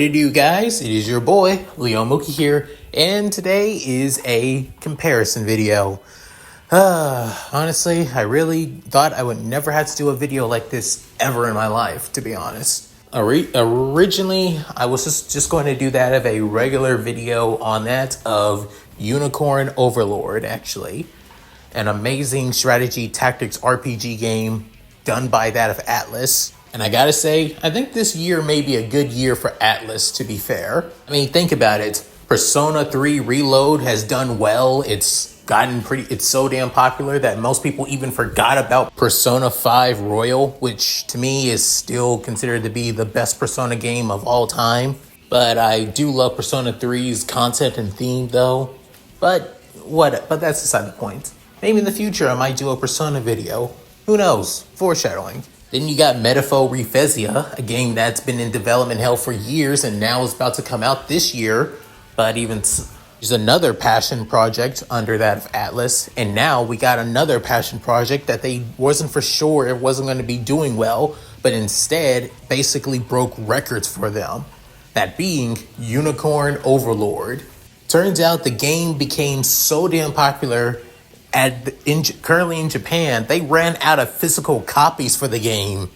What it do, guys? It is your boy, Leo Mooky here, and today is a comparison video. Honestly, I really thought I would never have to do a video like this ever in my life, to be honest. Originally, I was just going to do that of a regular video on that of Unicorn Overlord, actually. An amazing strategy tactics RPG game done by that of Atlas. And I gotta say, I think this year may be a good year for Atlas, to be fair. I mean, think about it. Persona 3 Reload has done well. It's so damn popular that most people even forgot about Persona 5 Royal, which to me is still considered to be the best Persona game of all time. But I do love Persona 3's concept and theme though. But that's beside the point. Maybe in the future I might do a Persona video. Who knows? Foreshadowing. Then you got Metapho Refezia, a game that's been in development hell for years and now is about to come out this year. But there's another passion project under that of Atlas. And now we got another passion project that they wasn't for sure it wasn't going to be doing well, but instead basically broke records for them. That being Unicorn Overlord. Turns out the game became so damn popular currently in Japan, they ran out of physical copies for the game.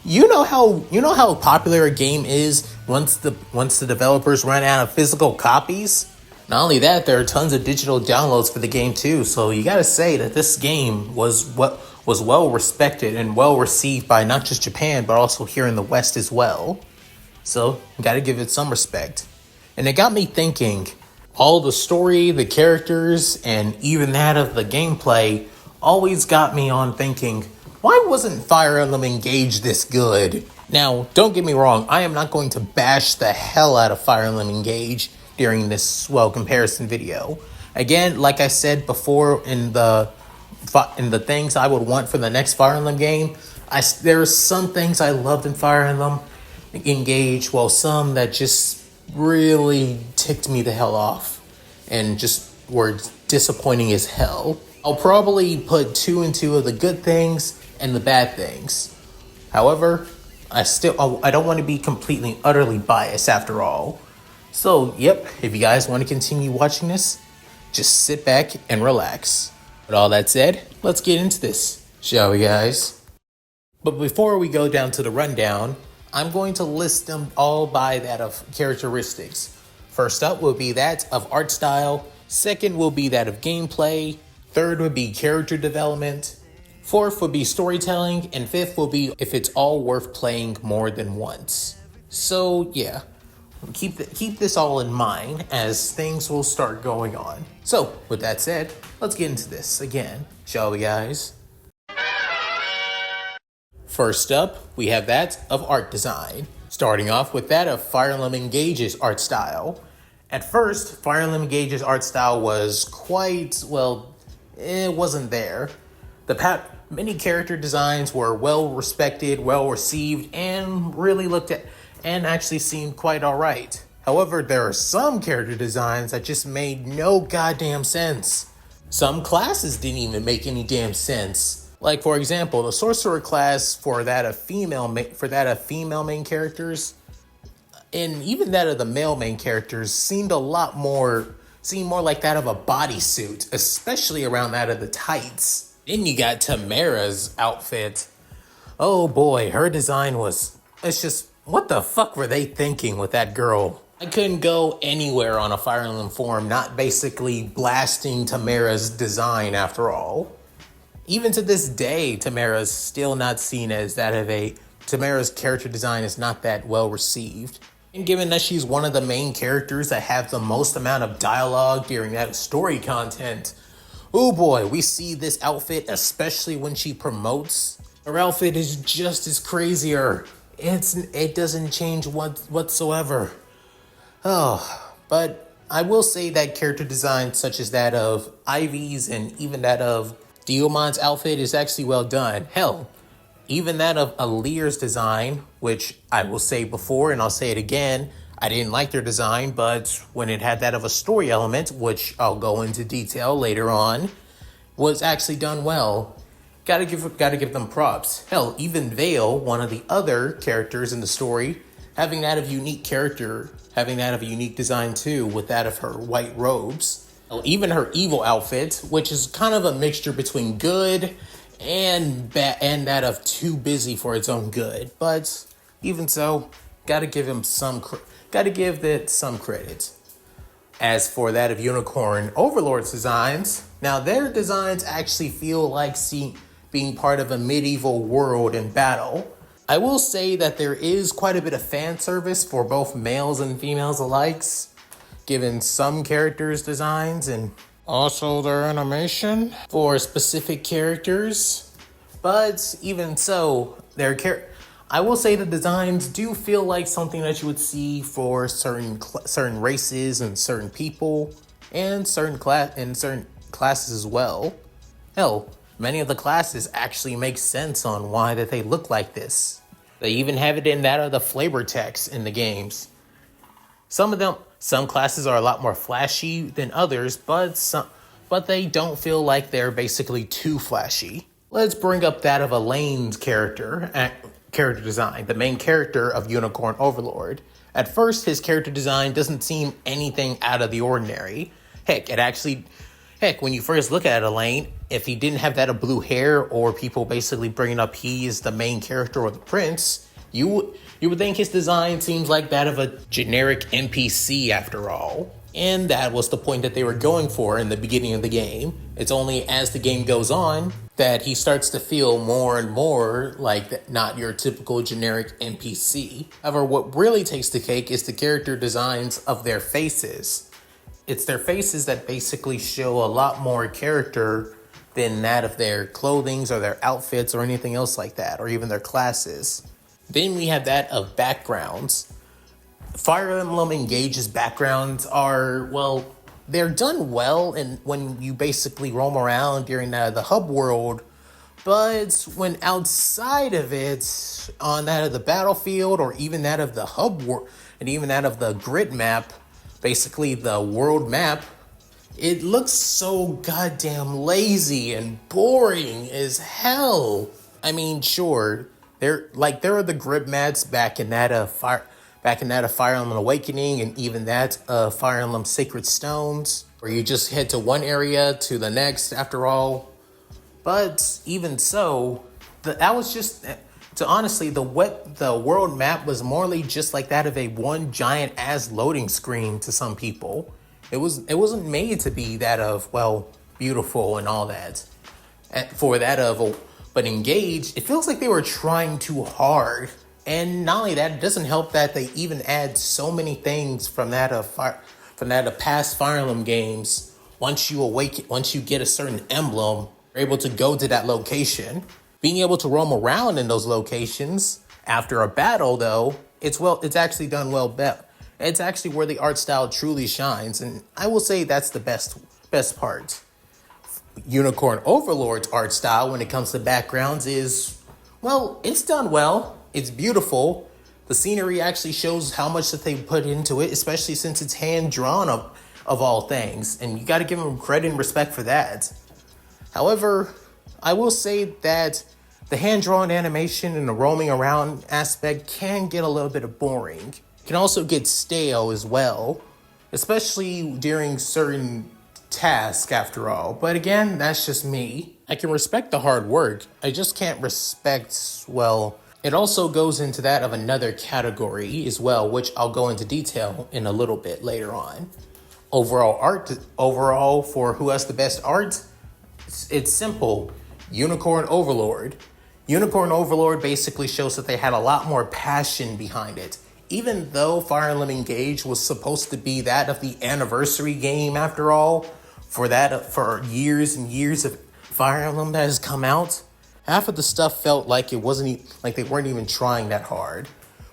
You know how popular a game is once the developers run out of physical copies? Not only that, there are tons of digital downloads for the game too. So you gotta say that this game was well respected and well received by not just Japan, but also here in the West as well. So you gotta give it some respect. And it got me thinking, all the story, the characters, and even that of the gameplay always got me on thinking, why wasn't Fire Emblem Engage this good? Now, don't get me wrong, I am not going to bash the hell out of Fire Emblem Engage during this, comparison video. Again, like I said before in the things I would want for the next Fire Emblem game, there are some things I loved in Fire Emblem Engage, while some that just really ticked me the hell off and just were disappointing as hell. I'll probably put 2 and 2 of the good things and the bad things. However, I don't want to be completely utterly biased after all. So, yep, if you guys want to continue watching this, just sit back and relax. With all that said, let's get into this, shall we, guys? But before we go down to the rundown, I'm going to list them all by that of characteristics. First up will be that of art style. Second will be that of gameplay. Third would be character development. Fourth would be storytelling. And fifth will be if it's all worth playing more than once. So yeah, keep this all in mind as things will start going on. So with that said, let's get into this again, shall we, guys? First up, we have that of art design. Starting off with that of Fire Emblem Engage's art style. At first, Fire Emblem Engage's art style was it wasn't there. Many character designs were well respected, well received, and really looked at and actually seemed quite alright. However, there are some character designs that just made no goddamn sense. Some classes didn't even make any damn sense. Like, for example, the sorcerer class for that of female main characters, and even that of the male main characters seemed more like that of a bodysuit, especially around that of the tights. Then you got Tamara's outfit. Oh boy, her design it's just, what the fuck were they thinking with that girl? I couldn't go anywhere on a Fire Emblem forum not basically blasting Tamara's design after all. Even to this day, Tamara's still not seen as Tamara's character design is not that well received. And given that she's one of the main characters that have the most amount of dialogue during that story content, oh boy, we see this outfit, especially when she promotes. Her outfit is just as crazier. It doesn't change whatsoever. Oh, but I will say that character design such as that of Ivy's and even that of Diomon's outfit is actually well done. Hell, even that of Alir's design, which I will say before and I'll say it again, I didn't like their design, but when it had that of a story element, which I'll go into detail later on, was actually done well. Gotta give them props. Hell, even Vale, one of the other characters in the story, having that of unique character, having that of a unique design too, with that of her white robes. Even her evil outfit, which is kind of a mixture between good and bad, and that of too busy for its own good. But even so, gotta give some credit. As for that of Unicorn Overlord's designs, now their designs actually feel like being part of a medieval world in battle. I will say that there is quite a bit of fan service for both males and females alike, given some characters' designs and also their animation for specific characters. But even so, I will say the designs do feel like something that you would see for certain races and certain people and certain classes as well. Hell, many of the classes actually make sense on why that they look like this. They even have it in that of the flavor text in the games. Some classes are a lot more flashy than others, but they don't feel like they're basically too flashy. Let's bring up that of Elaine's character design, the main character of Unicorn Overlord. At first, his character design doesn't seem anything out of the ordinary. Heck, when you first look at Elaine, if he didn't have that of blue hair, or people basically bringing up he is the main character or the prince, you would think his design seems like that of a generic NPC after all. And that was the point that they were going for in the beginning of the game. It's only as the game goes on that he starts to feel more and more like not your typical generic NPC. However, what really takes the cake is the character designs of their faces. It's their faces that basically show a lot more character than that of their clothing or their outfits or anything else like that, or even their classes. Then we have that of backgrounds. Fire Emblem Engage's backgrounds are, well, they're done well and when you basically roam around during the hub world, but when outside of it, on that of the battlefield or even that of the hub world and even that of the grid map, basically the world map, it looks so goddamn lazy and boring as hell. I mean, sure, there are the grid maps back in that of Fire Emblem Awakening and even that of Fire Emblem Sacred Stones, where you just head to one area to the next after all. But even so, the world map was morely just like that of a one giant ass loading screen to some people. It wasn't made to be that of, well, beautiful and all that. But Engage, it feels like they were trying too hard. And not only that, it doesn't help that they even add so many things from that of past Fire Emblem games. Once you get a certain emblem, you're able to go to that location. Being able to roam around in those locations after a battle, though, it's actually done well. It's actually where the art style truly shines, and I will say that's the best part. Unicorn Overlord's art style when it comes to backgrounds is, well, it's done well. It's beautiful. The scenery actually shows how much that they put into it, especially since it's hand-drawn of all things, and you got to give them credit and respect for that. However, I will say that the hand-drawn animation and the roaming around aspect can get a little bit boring. It can also get stale as well, especially during certain tasks after all. But again, that's just me. I can respect the hard work. I just can't respect, well, it also goes into that of another category as well, which I'll go into detail in a little bit later on. Overall, for who has the best art, it's simple. Unicorn Overlord. Unicorn Overlord basically shows that they had a lot more passion behind it. Even though Fire Emblem Engage was supposed to be that of the anniversary game after all, for years and years of Fire Emblem that has come out, half of the stuff felt like they weren't even trying that hard.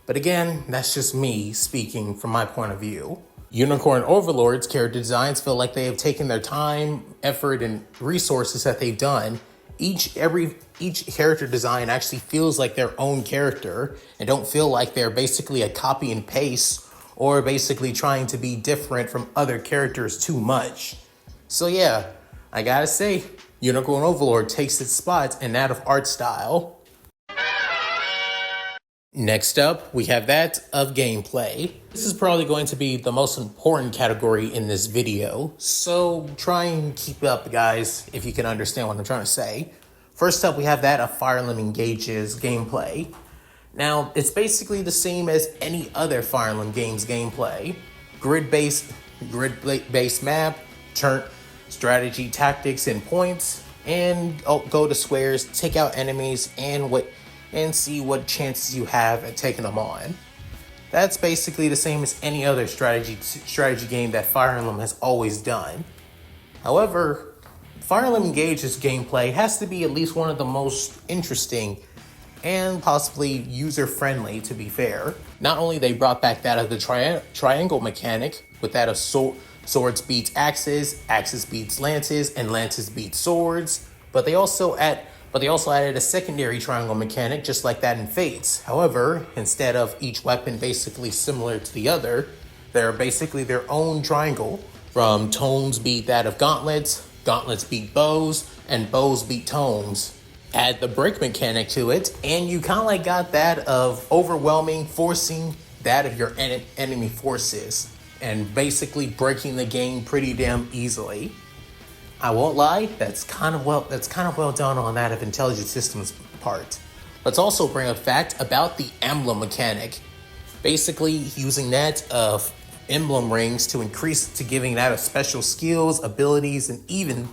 But again, that's just me speaking from my point of view. Unicorn Overlord's character designs feel like they have taken their time, effort, and resources that they've done. Each character design actually feels like their own character and don't feel like they're basically a copy and paste or basically trying to be different from other characters too much. So yeah, I gotta say, Unicorn Overlord takes its spot in that of art style. Next up, we have that of gameplay. This is probably going to be the most important category in this video, so try and keep up, guys, if you can understand what I'm trying to say. First up, we have that of Fire Emblem Engage's gameplay. Now, it's basically the same as any other Fire Emblem game's gameplay. Grid-based map, turn strategy, tactics, and points, and go to squares, take out enemies, and see what chances you have at taking them on. That's basically the same as any other strategy game that Fire Emblem has always done. However, Fire Emblem Engage's gameplay has to be at least one of the most interesting and possibly user-friendly, to be fair. Not only they brought back that of the triangle mechanic, with that of swords beats axes, axes beats lances, and lances beat swords, but they also added a secondary triangle mechanic just like that in Fates. However, instead of each weapon basically similar to the other, they're basically their own triangle. From tomes beat that of gauntlets, gauntlets beat bows, and bows beat tomes. Add the break mechanic to it, and you kind of like got that of overwhelming, forcing that of your enemy forces, and basically breaking the game pretty damn easily. I won't lie, that's kind of well done on that of Intelligent Systems part. Let's also bring up fact about the emblem mechanic. Basically using that of emblem rings to giving that of special skills, abilities, and even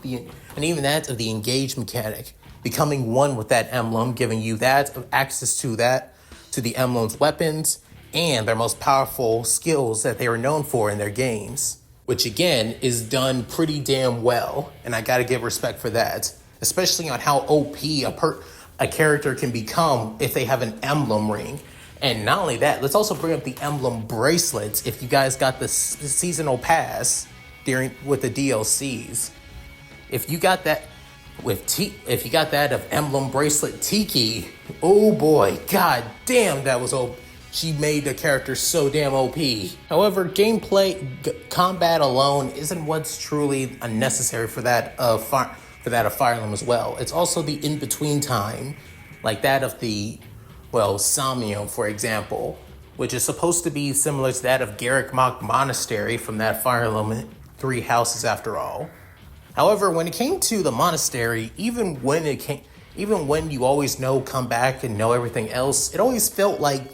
that of the engage mechanic. Becoming one with that emblem, giving you that of access to the emblem's weapons and their most powerful skills that they are known for in their games. Which again is done pretty damn well, and I gotta give respect for that, especially on how OP a character can become if they have an emblem ring. And not only that, let's also bring up the emblem bracelets if you guys got the seasonal pass with the DLCs. If you got that if you got that of emblem bracelet Tiki, oh boy, god damn, that was OP. She made the character so damn OP. However, combat alone isn't what's truly unnecessary for that of Fire Emblem as well. It's also the in-between time, like that of the, Samio, for example, which is supposed to be similar to that of Garrick Mach Monastery from that Fire Emblem 3 houses after all. However, when it came to the monastery, even when you always come back and know everything else, it always felt like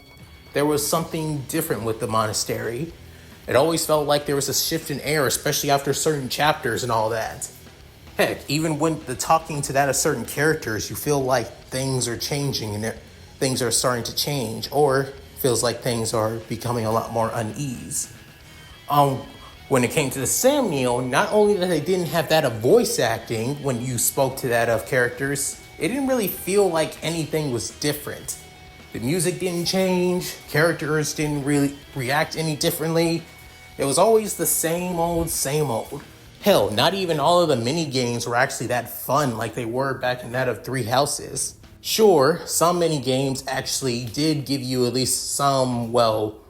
there was something different with the monastery. It always felt like there was a shift in air, especially after certain chapters and all that. Heck, even when talking to that of certain characters, you feel like things are changing and things are starting to change, or feels like things are becoming a lot more unease. When it came to the Samneo, not only that they didn't have that of voice acting when you spoke to that of characters, it didn't really feel like anything was different. The music didn't change, characters didn't really react any differently. It was always the same old, same old. Hell, not even all of the mini games were actually that fun like they were back in that of 3 houses. Sure, some mini games actually did give you at least some,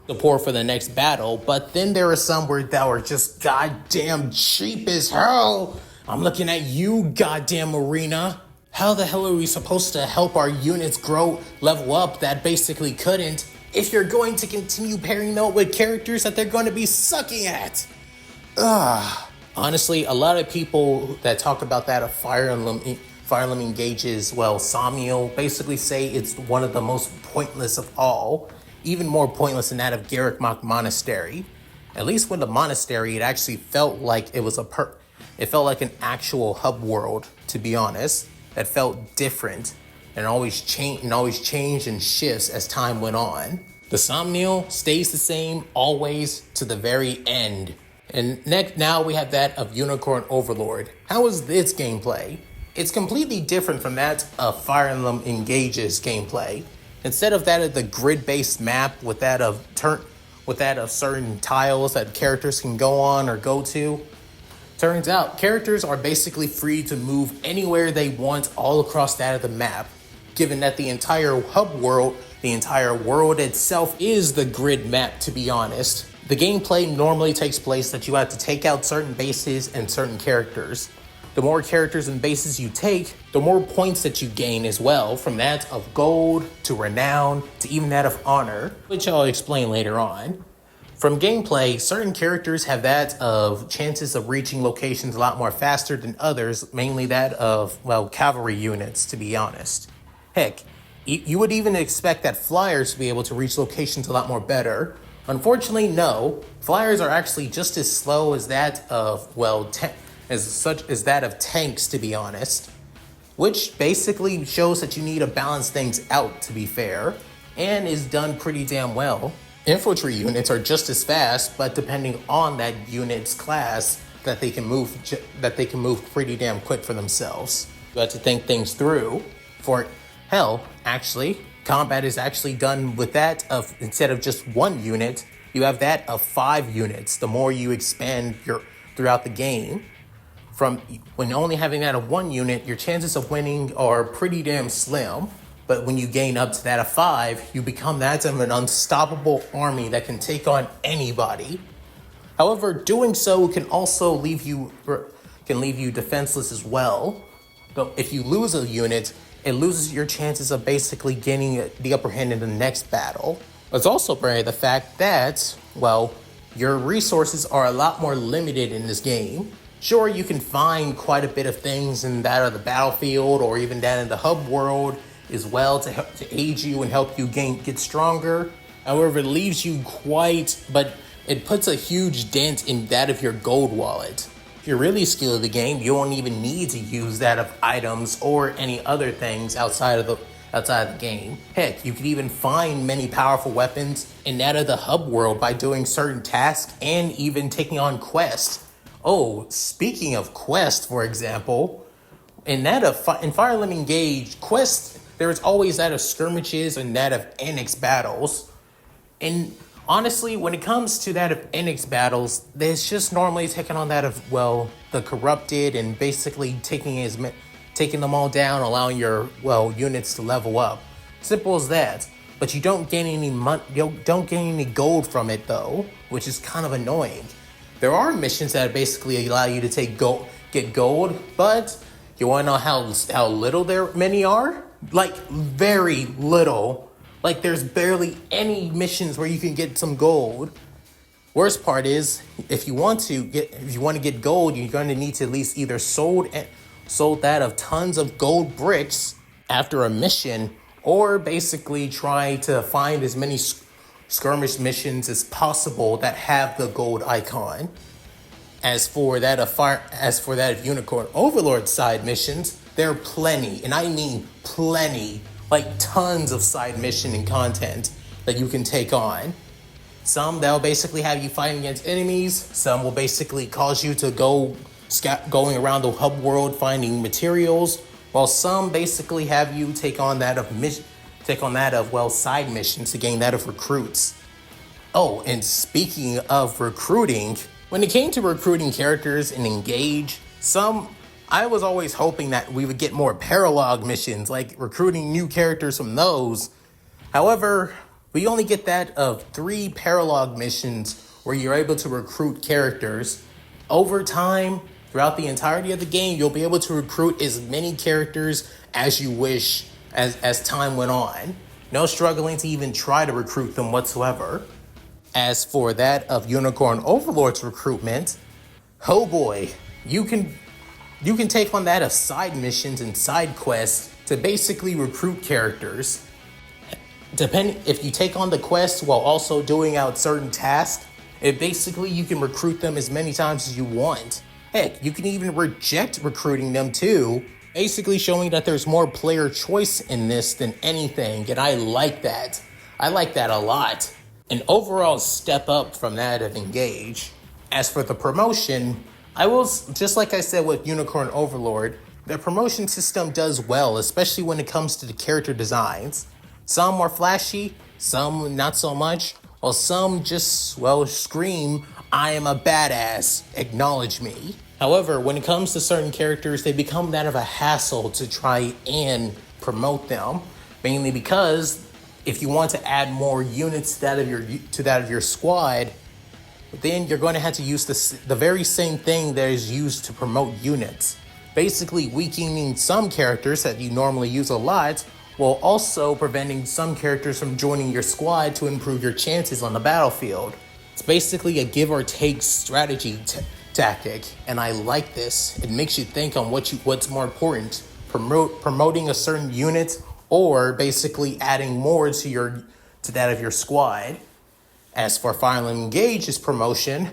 support for the next battle, but then there were some that were just goddamn cheap as hell. I'm looking at you, goddamn arena. How the hell are we supposed to help our units level up that basically couldn't if you're going to continue pairing them with characters that they're going to be sucking at? Honestly, a lot of people that talk about that of Fire Emblem Engage's, Samio, basically say it's one of the most pointless of all, even more pointless than that of Garrick Mach Monastery. At least with the monastery, it actually felt like it felt like an actual hub world, to be honest. That felt different and always changed and shifts as time went on. The Somniel stays the same always to the very end. And now we have that of Unicorn Overlord. How is its gameplay? It's completely different from that of Fire Emblem Engage's gameplay. Instead of that of the grid-based map with that of certain tiles that characters can go on or go to, turns out characters are basically free to move anywhere they want all across that of the map, given that the entire hub world, the entire world itself is the grid map, to be honest. The gameplay normally takes place that you have to take out certain bases and certain characters. the more characters and bases you take, the more points that you gain as well, from that of gold to renown to even that of honor, which I'll explain later on. From gameplay, certain characters have that of chances of reaching locations a lot more faster than others, mainly that of, well, cavalry units, to be honest. Heck, you would even expect that flyers to be able to reach locations a lot more better. Unfortunately, no. Flyers are actually just as slow as that of, well, as that of tanks, to be honest. Which basically shows that you need to balance things out, to be fair, and is done pretty damn well. Infantry units are just as fast, but depending on that unit's class, that they can move pretty damn quick for themselves. You have to think things through. For hell, actually, combat is actually done with that of, instead of just one unit, you have that of 5 units. The more you expand throughout the game, from when only having that of 1 unit, your chances of winning are pretty damn slim. But when you gain up to that of 5, you become that of an unstoppable army that can take on anybody. However, doing so can also leave you defenseless as well. But if you lose a unit, it loses your chances of basically gaining the upper hand in the next battle. Let's also bring the fact that, well, your resources are a lot more limited in this game. Sure, you can find quite a bit of things in that of the battlefield or even that in the hub world as well to aid you and help you get stronger. However, it leaves you but it puts a huge dent in that of your gold wallet. If you're really skilled at the game, you won't even need to use that of items or any other things outside of the game. Heck, you could even find many powerful weapons in that of the hub world by doing certain tasks and even taking on quests. Oh, speaking of quests, for example, in Fire Emblem Engage, quests, there is always that of skirmishes and that of annex battles. And honestly, when it comes to that of annex battles, there's just normally taking on that of, well, the corrupted and basically taking them all down, allowing your, well, units to level up. Simple as that. But you don't gain any gold from it though, which is kind of annoying. There are missions that basically allow you to get gold, but you want to know how little many are? Like, very little. Like, there's barely any missions where you can get some gold. Worst part is, if you want to get gold, you're going to need to at least either sold that of tons of gold bricks after a mission, or basically try to find as many skirmish missions as possible that have the gold icon. As for that of Unicorn Overlord side missions, there are plenty, and I mean plenty, like tons of side mission and content that you can take on. Some that will basically have you fighting against enemies. Some will basically cause you to going around the hub world finding materials, while some basically have you take on that of side missions to gain that of recruits. Oh, and speaking of recruiting, when it came to recruiting characters in Engage, I was always hoping that we would get more paralog missions, like recruiting new characters from those. However, we only get that of 3 paralog missions where you're able to recruit characters. Over time, throughout the entirety of the game, you'll be able to recruit as many characters as you wish as time went on. No struggling to even try to recruit them whatsoever. As for that of Unicorn Overlord's recruitment, oh boy, you can take on that of side missions and side quests to basically recruit characters. If you take on the quest while also doing out certain tasks, you can recruit them as many times as you want. Heck, you can even reject recruiting them too, basically showing that there's more player choice in this than anything, and I like that. I like that a lot. An overall step up from that of Engage. As for the promotion, just like I said with Unicorn Overlord, the promotion system does well, especially when it comes to the character designs. Some are flashy, some not so much, while some just, scream, "I am a badass, acknowledge me." However, when it comes to certain characters, they become that of a hassle to try and promote them, mainly because if you want to add more units to that of your squad, then you're going to have to use the very same thing that is used to promote units. basically weakening some characters that you normally use a lot, while also preventing some characters from joining your squad to improve your chances on the battlefield. It's basically a give or take strategy tactic, and I like this. It makes you think on what's more important, promoting a certain unit or basically adding more to that of your squad. As for Fire Emblem Engage's promotion,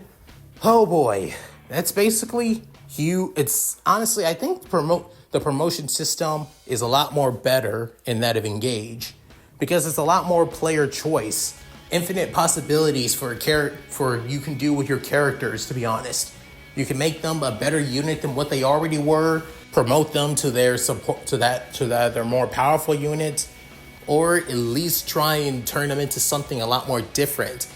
oh boy, that's basically it's honestly, I think the promotion system is a lot more better in that of Engage because it's a lot more player choice, infinite possibilities for you can do with your characters. To be honest, you can make them a better unit than what they already were, promote them to their support to that their more powerful unit, or at least try and turn them into something a lot more different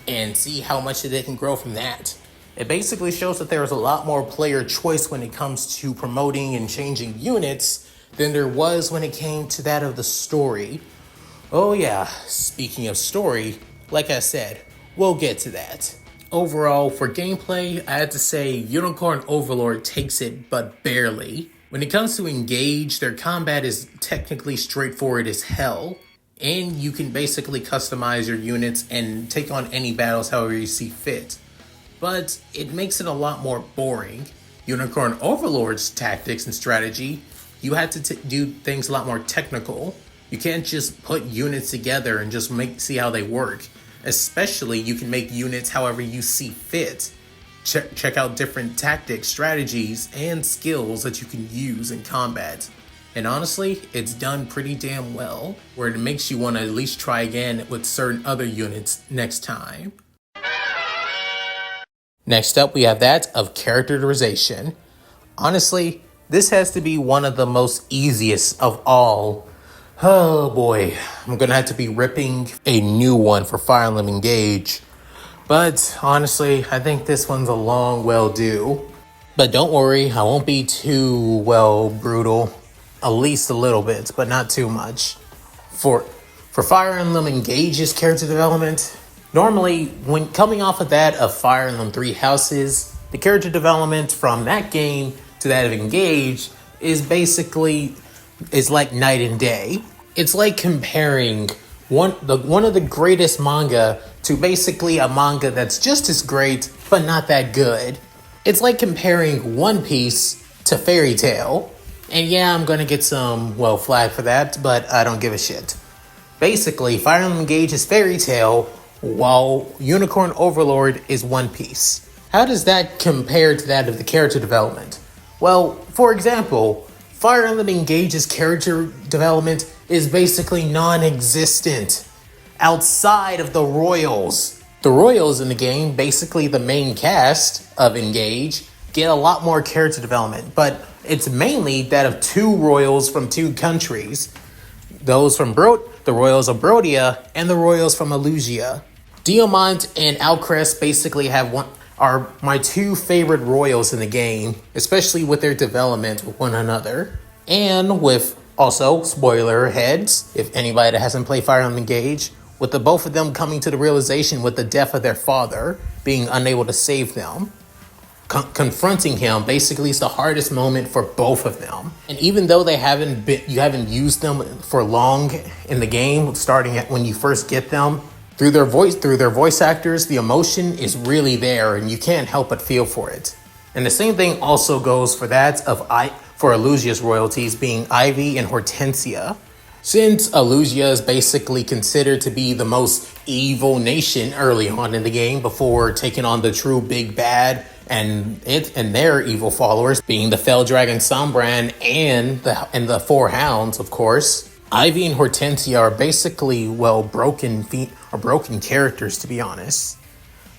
and see how much they can grow from that. It basically shows that there is a lot more player choice when it comes to promoting and changing units than there was when it came to that of the story. Oh yeah, speaking of story, like I said, we'll get to that. Overall, for gameplay, I had to say Unicorn Overlord takes it, but barely. When it comes to Engage, their combat is technically straightforward as hell, and you can basically customize your units and take on any battles however you see fit. But it makes it a lot more boring. Unicorn Overlord's tactics and strategy, you had to do things a lot more technical. You can't just put units together and just see how they work. Especially, you can make units however you see fit. Check out different tactics, strategies, and skills that you can use in combat. And honestly, it's done pretty damn well, where it makes you want to at least try again with certain other units next time. Next up, we have that of characterization. Honestly, this has to be one of the most easiest of all. Oh boy, I'm gonna have to be ripping a new one for Fire Emblem Engage. But honestly, I think this one's a long well due. But don't worry, I won't be too, brutal. At least a little bit, but not too much. For Fire Emblem Engage's character development, normally when coming off of that of Fire Emblem Three Houses, the character development from that game to that of Engage is like night and day. It's like comparing one of the greatest manga to basically a manga that's just as great but not that good. It's like comparing One Piece to Fairy Tail. And yeah, I'm gonna get some flag for that, but I don't give a shit. Basically, Fire Emblem Engage is Fairy Tail, while Unicorn Overlord is One Piece. How does that compare to that of the character development? Well, for example, Fire Emblem Engage's character development is basically non-existent outside of the royals. The royals in the game, basically the main cast of Engage, get a lot more character development, but it's mainly that of two royals from two countries. Those from the royals of Brodia and the royals from Elusia. Diamant and Alcrest basically are my two favorite royals in the game, especially with their development with one another. And with also, spoiler heads, if anybody that hasn't played Fire Emblem Engage, with the both of them coming to the realization with the death of their father, being unable to save them. Confronting him basically is the hardest moment for both of them. And even though you haven't used them for long in the game, starting at when you first get them, through their voice actors, the emotion is really there and you can't help but feel for it. And the same thing also goes for for Elusia's royalties being Ivy and Hortensia. Since Elusia is basically considered to be the most evil nation early on in the game before taking on the true big bad and their evil followers being the Fell Dragon Sombran and the Four Hounds, of course. Ivy and Hortensia are basically broken characters, to be honest.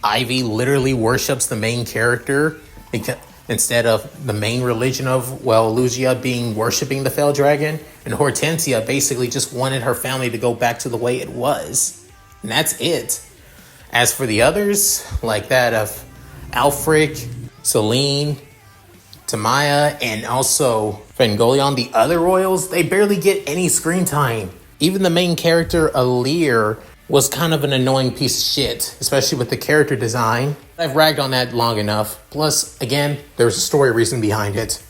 Ivy literally worships the main character instead of the main religion of Elusia being worshipping the Fell Dragon, and Hortensia basically just wanted her family to go back to the way it was. And that's it. As for the others, like that of Alfric, Celine, Tamaya, and also Fengolion, the other royals, they barely get any screen time. Even the main character, Alir, was kind of an annoying piece of shit, especially with the character design. I've ragged on that long enough. Plus, again, there's a story reason behind it.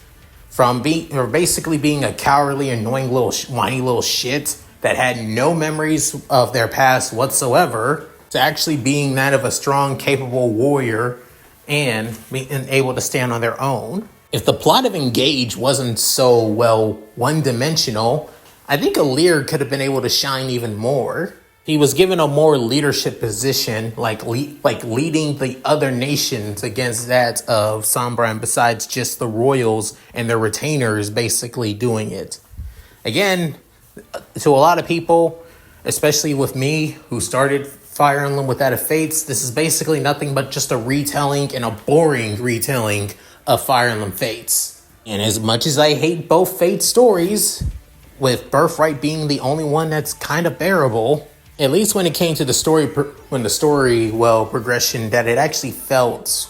or basically being a cowardly, annoying little whiny little shit that had no memories of their past whatsoever, to actually being that of a strong, capable warrior and being able to stand on their own. If the plot of Engage wasn't so, well, one-dimensional, I think Alear could have been able to shine even more. He was given a more leadership position, like leading the other nations against that of Sombra, and besides just the royals and their retainers basically doing it. Again, to a lot of people, especially with me, who started Fire Emblem with that of Fates, this is basically nothing but just a retelling, and a boring retelling of Fire Emblem Fates. And as much as I hate both Fate stories, with Birthright being the only one that's kind of bearable, at least when it came to the story, progression, that it actually felt,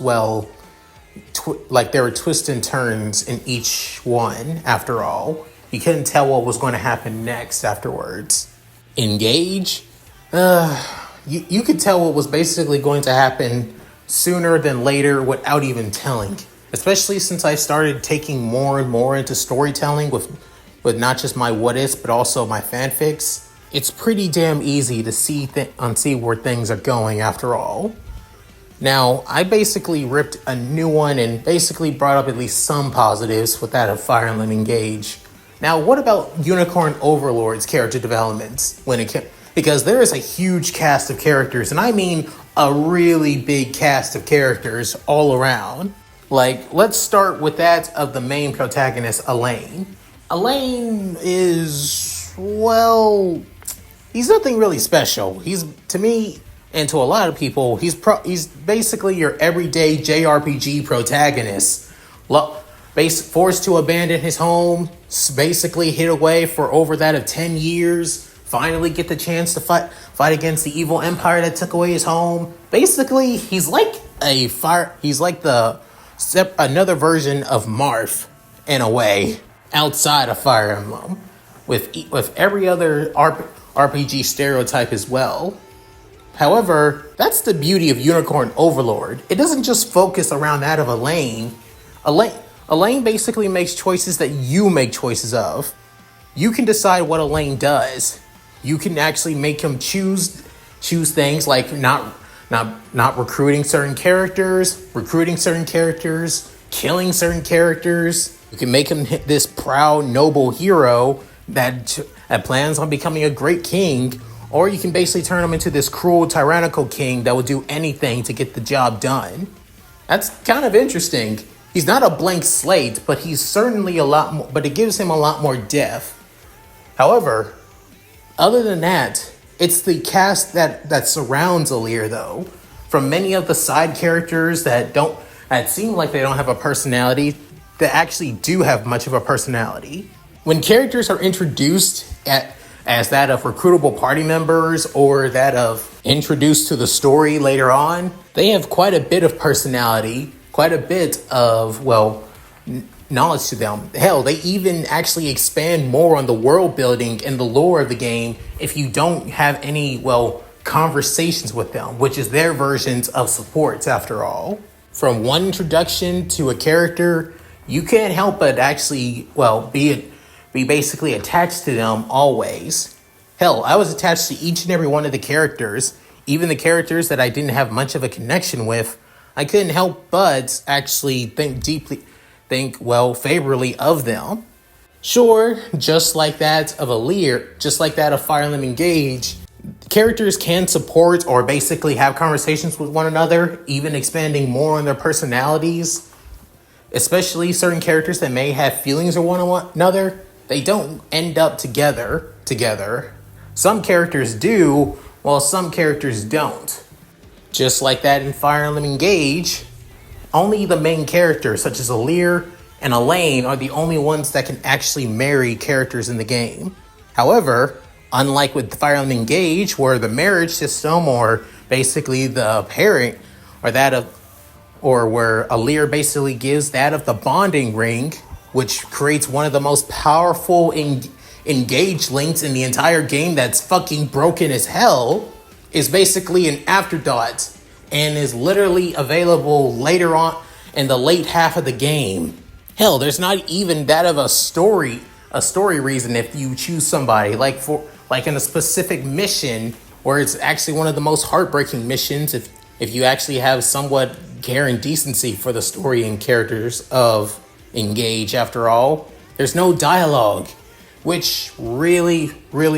like there were twists and turns in each one, after all. You couldn't tell what was going to happen next afterwards. Engage? You could tell what was basically going to happen sooner than later without even telling. Especially since I started taking more and more into storytelling with not just my what-ifs, but also my fanfics. It's pretty damn easy to see where things are going after all. Now, I basically ripped a new one and basically brought up at least some positives with that of Fire Emblem Engage. Now, what about Unicorn Overlord's character developments? Because there is a huge cast of characters, and I mean a really big cast of characters all around. Like, let's start with that of the main protagonist, Elaine. Elaine is, he's nothing really special. He's, to me, and to a lot of people, he's basically your everyday JRPG protagonist. Forced to abandon his home, basically hid away for over that of 10 years, finally get the chance to fight against the evil empire that took away his home. Basically, he's like another version of Marth, in a way, outside of Fire Emblem, with every other RPG stereotype as well. However, that's the beauty of Unicorn Overlord. It doesn't just focus around that of Elaine. Elaine basically makes choices that you make choices of. You can decide what Elaine does. You can actually make him choose things like not recruiting certain characters, killing certain characters. You can make him this proud, noble hero that plans on becoming a great king, or you can basically turn him into this cruel, tyrannical king that will do anything to get the job done. That's kind of interesting. He's not a blank slate, but he's certainly a lot more, but it gives him a lot more depth. However, other than that, it's the cast that surrounds Alear, though. From many of the side characters that seem like they don't have a personality, that actually do have much of a personality. When characters are introduced as that of recruitable party members, or that of introduced to the story later on, they have quite a bit of personality, quite a bit of, knowledge to them. Hell, they even actually expand more on the world building and the lore of the game if you don't have any, conversations with them, which is their versions of supports after all. From one introduction to a character, you can't help but actually, be basically attached to them always. Hell, I was attached to each and every one of the characters, even the characters that I didn't have much of a connection with. I couldn't help but actually think favorably of them. Sure, just like that of Alear, just like that of Fire Emblem Engage, characters can support or basically have conversations with one another, even expanding more on their personalities. Especially certain characters that may have feelings for one another, they don't end up together. Some characters do, while some characters don't. Just like that in Fire Emblem Engage, only the main characters, such as Alear and Elaine, are the only ones that can actually marry characters in the game. However, unlike with Fire Emblem Engage, where the marriage system, or basically the pairing, or where Alear basically gives that of the bonding ring, which creates one of the most powerful engage links in the entire game that's fucking broken as hell, is basically an afterthought and is literally available later on in the late half of the game. Hell, there's not even that of a story reason if you choose somebody like in a specific mission where it's actually one of the most heartbreaking missions if you actually have somewhat care and decency for the story and characters of Engage. After all, there's no dialogue, which really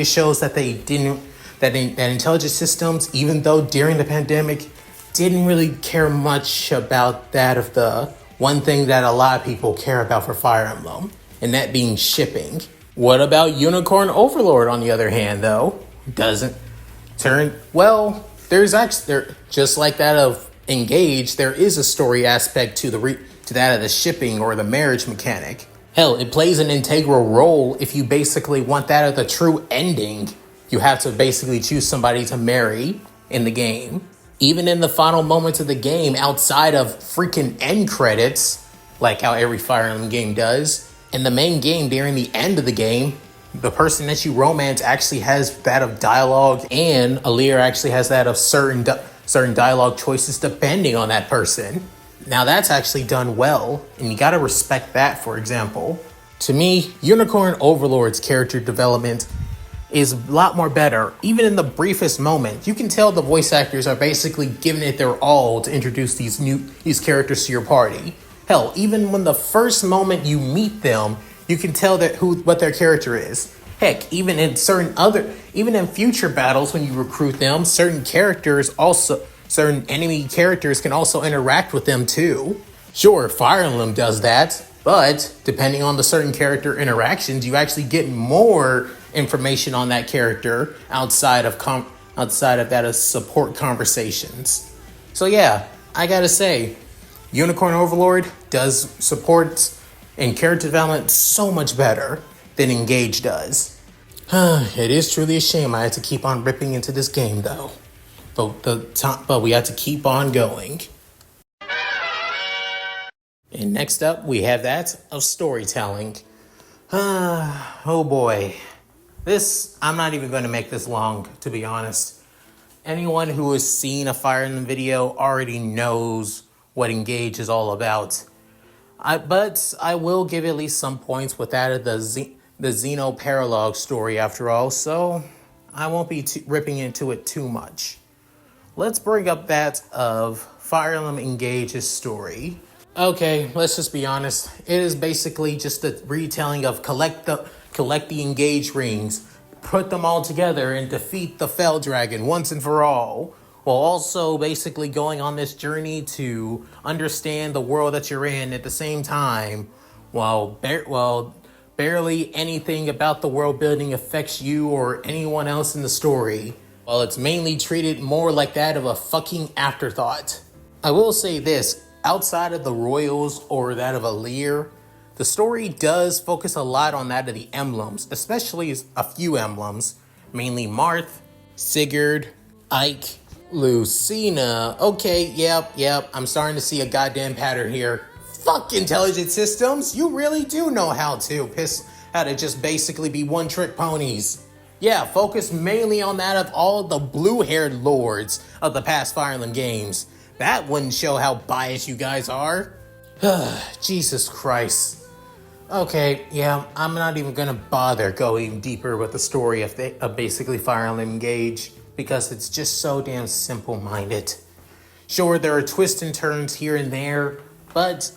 shows that they didn't that intelligent systems, even though during the pandemic, didn't really care much about that of the one thing that a lot of people care about for Fire Emblem, and that being shipping. What about Unicorn Overlord, on the other hand, though? Doesn't turn well. There's actually just like that of Engage. There is a story aspect to that of the shipping or the marriage mechanic. Hell, it plays an integral role if you basically want that of the true ending. You have to basically choose somebody to marry in the game. Even in the final moments of the game, outside of freaking end credits, like how every Fire Emblem game does, in the main game, during the end of the game, the person that you romance actually has that of dialogue, and Alear actually has that of certain dialogue choices depending on that person. Now that's actually done well, and you gotta respect that. For example, to me, Unicorn Overlord's character development is a lot more better. Even in the briefest moment, you can tell the voice actors are basically giving it their all to introduce these characters to your party. Hell, even when the first moment you meet them, you can tell what their character is. Heck, even in future battles when you recruit them, certain enemy characters can also interact with them too. Sure, Fire Emblem does that, but depending on the certain character interactions, you actually get more information on that character outside of that of support conversations. So yeah, I gotta say, Unicorn Overlord does support and character development so much better than Engage does. It is truly a shame I had to keep on ripping into this game though. But we have to keep on going. And next up, we have that of storytelling. Oh boy. I'm not even going to make this long, to be honest. Anyone who has seen a Fire Emblem video already knows what Engage is all about. But I will give at least some points with that of the Xeno Paralog story after all, so I won't be ripping into it too much. Let's bring up that of Fire Emblem Engage's story. Okay, let's just be honest. It is basically just a retelling of collect the Engage rings, put them all together, and defeat the Fell Dragon once and for all, while also basically going on this journey to understand the world that you're in at the same time, while barely anything about the world building affects you or anyone else in the story, while it's mainly treated more like that of a fucking afterthought. I will say this, outside of the Royals or that of Alear, the story does focus a lot on that of the emblems, especially a few emblems, mainly Marth, Sigurd, Ike, Lucina. Okay, yep, I'm starting to see a goddamn pattern here. Fuck intelligent systems, you really do know how to just basically be one-trick ponies. Yeah, focus mainly on that of all the blue-haired lords of the past Fire Emblem games. That wouldn't show how biased you guys are. Jesus Christ. Okay, yeah, I'm not even gonna bother going deeper with the story of basically Fire Emblem Engage, because it's just so damn simple-minded. Sure, there are twists and turns here and there, but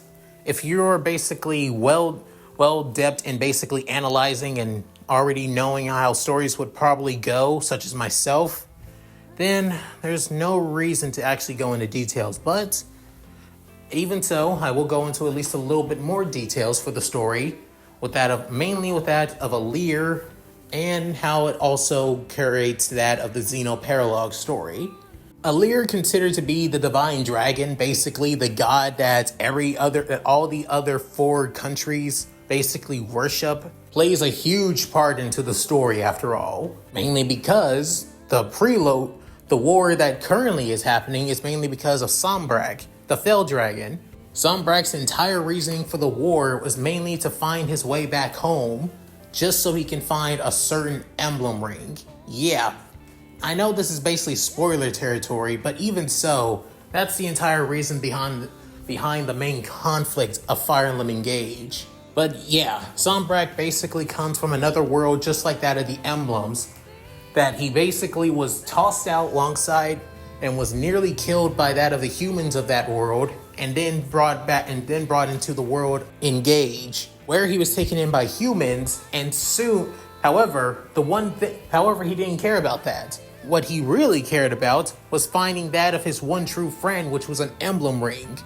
if you're basically well-adept in basically analyzing and already knowing how stories would probably go, such as myself, then there's no reason to actually go into details. But even so, I will go into at least a little bit more details for the story, mainly with that of Alear, and how it also creates that of the Xeno Paralog story. Alear, considered to be the divine dragon, basically the god that all the other 4 countries basically worship, plays a huge part into the story after all. Mainly because the war that currently is happening is mainly because of Sombrak, the Fell Dragon. Sombrak's entire reasoning for the war was mainly to find his way back home, just so he can find a certain emblem ring. Yeah, I know this is basically spoiler territory, but even so, that's the entire reason behind behind the main conflict of Fire Emblem Engage. But yeah, Zombrak basically comes from another world just like that of the emblems, that he basically was tossed out alongside and was nearly killed by that of the humans of that world, and then brought into the world Engage, where he was taken in by humans, and soon, however, he didn't care about that. What he really cared about was finding that of his one true friend, which was an emblem ring.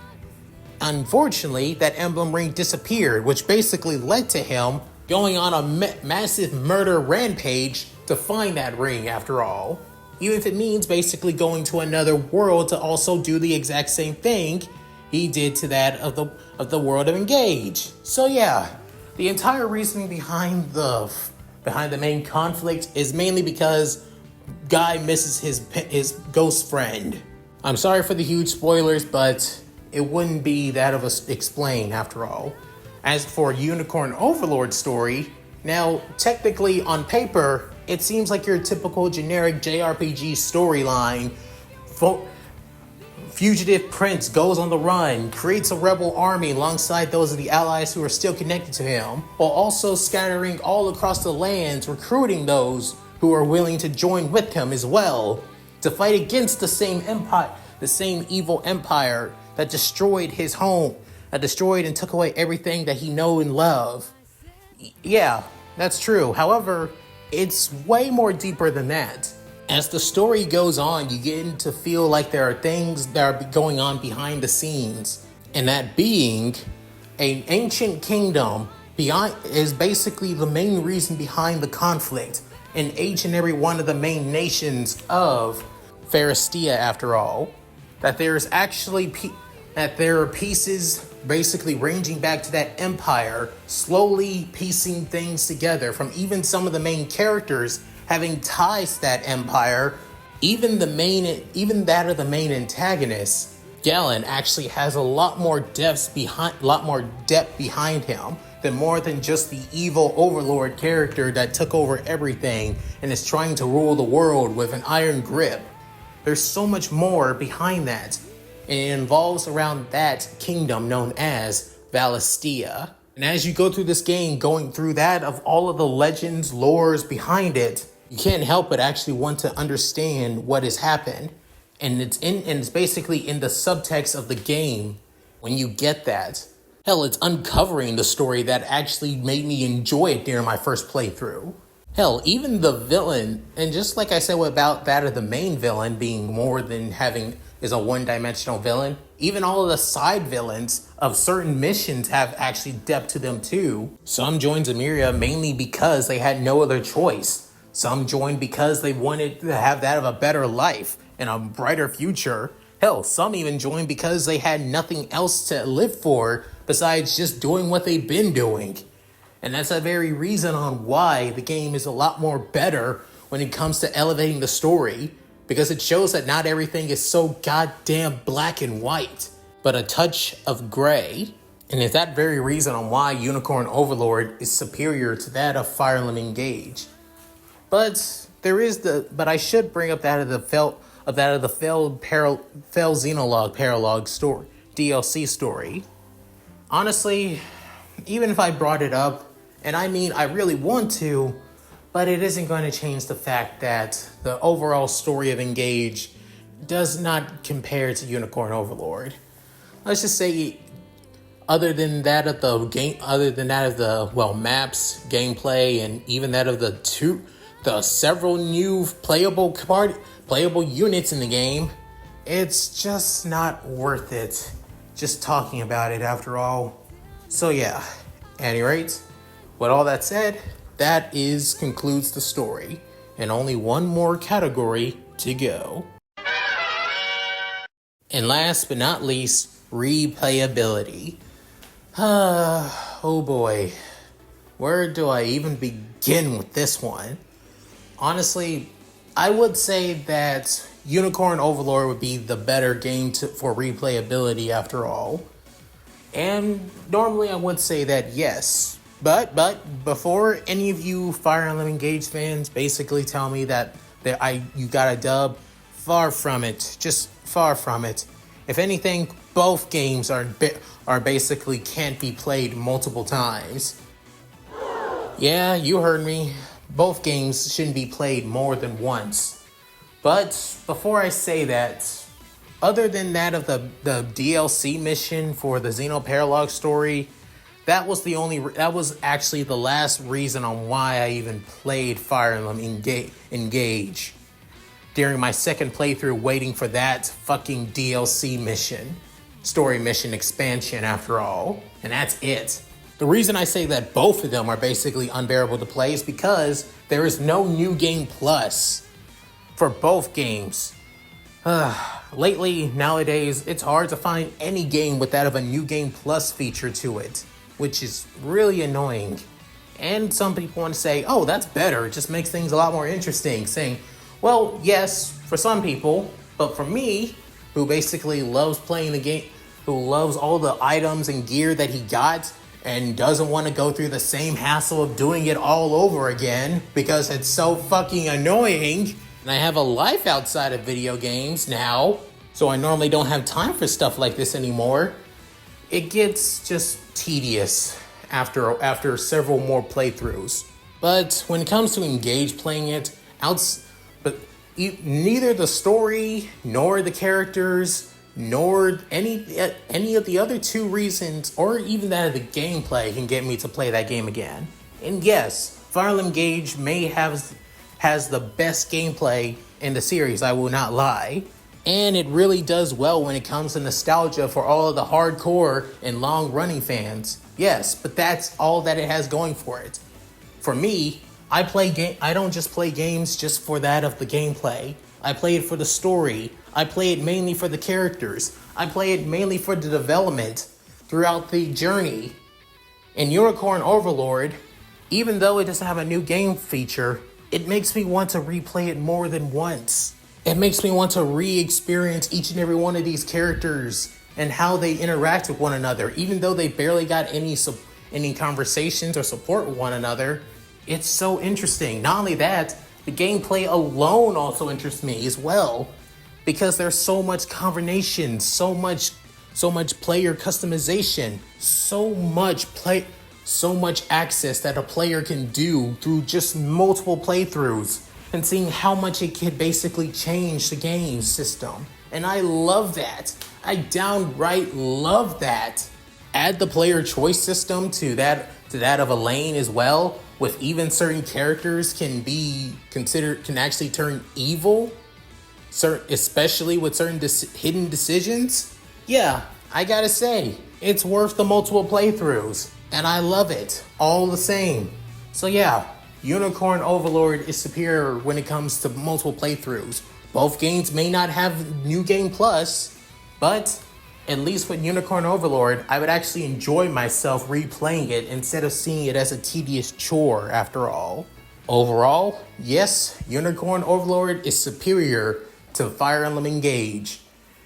Unfortunately, that emblem ring disappeared, which basically led to him going on a massive murder rampage to find that ring after all. Even if it means basically going to another world to also do the exact same thing he did to that of the world of Engage. So yeah, the entire reasoning behind the main conflict is mainly because Guy misses his ghost friend. I'm sorry for the huge spoilers, but it wouldn't be that of a explain after all. As for Unicorn Overlord story, now technically on paper, it seems like your typical generic JRPG storyline. Fugitive prince goes on the run, creates a rebel army alongside those of the allies who are still connected to him, while also scattering all across the lands, recruiting those who are willing to join with him as well, to fight against the same empire, the same evil empire that destroyed his home, that destroyed and took away everything that he knew and loved. Yeah, that's true. However, it's way more deeper than that. As the story goes on, you get to feel like there are things that are going on behind the scenes, and that being an ancient kingdom is basically the main reason behind the conflict in each and every one of the main nations of Pharistia after all. That there are pieces basically ranging back to that empire, slowly piecing things together from even some of the main characters having ties to that empire. Even that of the main antagonist, Galen, actually has a lot more depth behind him than more than just the evil Overlord character that took over everything and is trying to rule the world with an iron grip. There's so much more behind that, and it involves around that kingdom known as Valistia. And as you go through this game, going through that of all of the legends, lores behind it, you can't help but actually want to understand what has happened. And it's basically in the subtext of the game when you get that. Hell, it's uncovering the story that actually made me enjoy it during my first playthrough. Hell, even the villain, and just like I said about that of the main villain being more than is a one-dimensional villain, even all of the side villains of certain missions have actually depth to them too. Some joined Zamiria mainly because they had no other choice. Some joined because they wanted to have that of a better life and a brighter future. Hell, some even joined because they had nothing else to live for besides just doing what they've been doing. And that's a very reason on why the game is a lot more better when it comes to elevating the story, because it shows that not everything is so goddamn black and white, but a touch of gray. And it's that very reason on why Unicorn Overlord is superior to that of Fire Emblem Engage. But I should bring up that of the failed Xenologue Paralogue story, DLC story. Honestly, even if I brought it up, and I mean I really want to, but it isn't going to change the fact that the overall story of Engage does not compare to Unicorn Overlord. Let's just say, other than that of the maps, gameplay, and even that of the several new playable units in the game, it's just not worth it just talking about it after all. So yeah, at any rate, with all that said, that concludes the story, and only one more category to go. And last but not least, replayability. Oh boy, where do I even begin with this one? Honestly, I would say that Unicorn Overlord would be the better game for replayability after all. And normally I would say that yes. But before any of you Fire Emblem Engage fans basically tell me that you got a dub, far from it. Just far from it. If anything, both games are basically can't be played multiple times. Yeah, you heard me. Both games shouldn't be played more than once. But before I say that, other than that of the DLC mission for the Xenoparalog story, that was actually the last reason on why I even played Fire Emblem Engage. During my second playthrough, waiting for that fucking DLC mission. Story mission expansion, after all. And that's it. The reason I say that both of them are basically unbearable to play is because there is no New Game Plus for both games. Lately, nowadays, it's hard to find any game with that of a New Game Plus feature to it, which is really annoying. And some people want to say, oh, that's better, it just makes things a lot more interesting, saying, well, yes, for some people, but for me, who basically loves playing the game, who loves all the items and gear that he got, and doesn't want to go through the same hassle of doing it all over again, because it's so fucking annoying, and I have a life outside of video games now, so I normally don't have time for stuff like this anymore. It gets just tedious after several more playthroughs. But when it comes to Engage playing it, neither the story, nor the characters, nor any of the other two reasons, or even that of the gameplay can get me to play that game again. And yes, Fire Emblem Engage has the best gameplay in the series, I will not lie. And it really does well when it comes to nostalgia for all of the hardcore and long-running fans. Yes, but that's all that it has going for it. For me, I don't just play games just for that of the gameplay. I play it for the story. I play it mainly for the characters. I play it mainly for the development throughout the journey. In Unicorn Overlord, even though it doesn't have a new game feature, it makes me want to replay it more than once. It makes me want to re-experience each and every one of these characters and how they interact with one another. Even though they barely got any conversations or support with one another, it's so interesting. Not only that, the gameplay alone also interests me as well, because there's so much combination, so much player customization, so much access that a player can do through just multiple playthroughs, and seeing how much it could basically change the game system. And I love that. I downright love that. Add the player choice system to that of a lane as well, with even certain characters can actually turn evil, especially with certain hidden decisions. Yeah, I gotta say, it's worth the multiple playthroughs, and I love it all the same. So yeah, Unicorn Overlord is superior when it comes to multiple playthroughs. Both games may not have New Game Plus, but at least with Unicorn Overlord, I would actually enjoy myself replaying it instead of seeing it as a tedious chore after all. Overall, yes, Unicorn Overlord is superior to Fire Emblem Engage,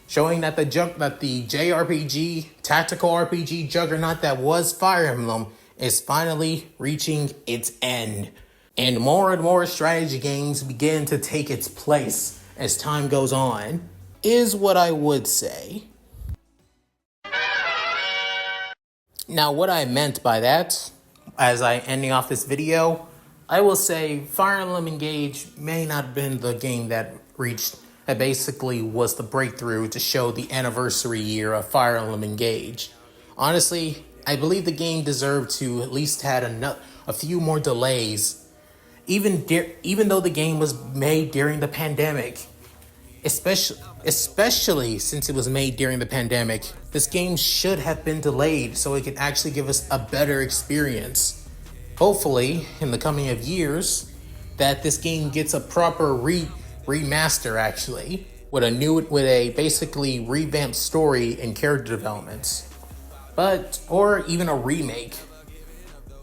showing that the JRPG, tactical RPG juggernaut that was Fire Emblem is finally reaching its end. And more strategy games begin to take its place as time goes on, is what I would say. Now, what I meant by that, as I ending off this video, I will say Fire Emblem Engage may not have been the game that basically was the breakthrough to show the anniversary year of Fire Emblem Engage. Honestly, I believe the game deserved to at least had a few more delays, even though the game was made during the pandemic. Especially since it was made during the pandemic, this game should have been delayed so it could actually give us a better experience. Hopefully, in the coming of years, that this game gets a proper remaster actually, with a basically revamped story and character developments. Or even a remake.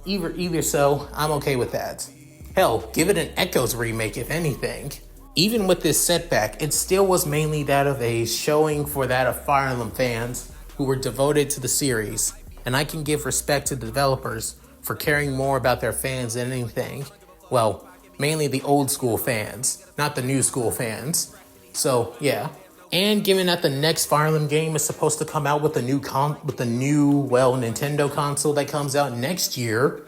Either so, I'm okay with that. Hell, give it an Echoes remake if anything. Even with this setback, it still was mainly that of a showing for that of Fire Emblem fans who were devoted to the series, and I can give respect to the developers for caring more about their fans than anything. Well, mainly the old school fans, not the new school fans. So, yeah. And given that the next Fire Emblem game is supposed to come out with a new Nintendo console that comes out next year,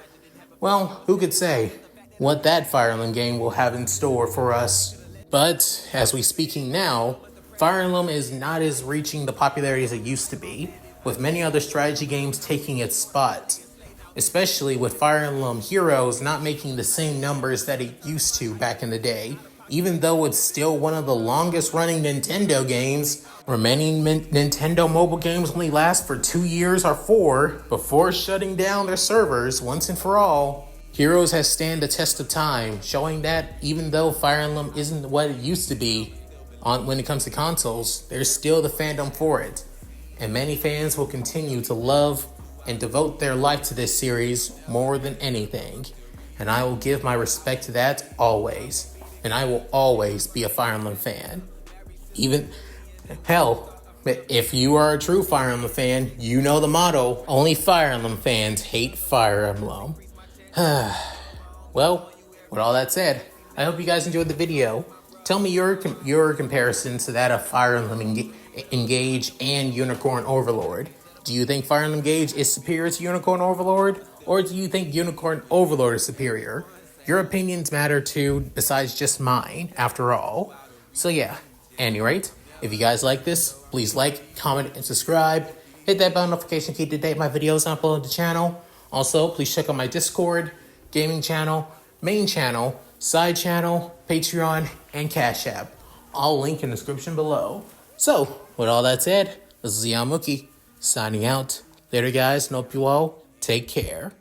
well, who could say what that Fire Emblem game will have in store for us. But as we speaking now, Fire Emblem is not as reaching the popularity as it used to be, with many other strategy games taking its spot. Especially with Fire Emblem Heroes not making the same numbers that it used to back in the day. Even though it's still one of the longest running Nintendo games, remaining Nintendo mobile games only last for 2 years or 4 before shutting down their servers once and for all. Heroes has stand the test of time, showing that even though Fire Emblem isn't what it used to be when it comes to consoles, there's still the fandom for it. And many fans will continue to love and devote their life to this series more than anything. And I will give my respect to that always. And I will always be a Fire Emblem fan. Hell, if you are a true Fire Emblem fan, you know the motto, only Fire Emblem fans hate Fire Emblem. Well, with all that said, I hope you guys enjoyed the video. Tell me your comparisons to that of Fire Emblem Engage and Unicorn Overlord. Do you think Fire Emblem Engage is superior to Unicorn Overlord? Or do you think Unicorn Overlord is superior? Your opinions matter too, besides just mine, after all. So yeah, at any rate, if you guys like this, please like, comment, and subscribe. Hit that bell notification key to date my videos and upload to the channel. Also, please check out my Discord, gaming channel, main channel, side channel, Patreon, and Cash App. All linked in the description below. So, with all that said, this is Mooky, signing out. Later guys, and hope you all take care.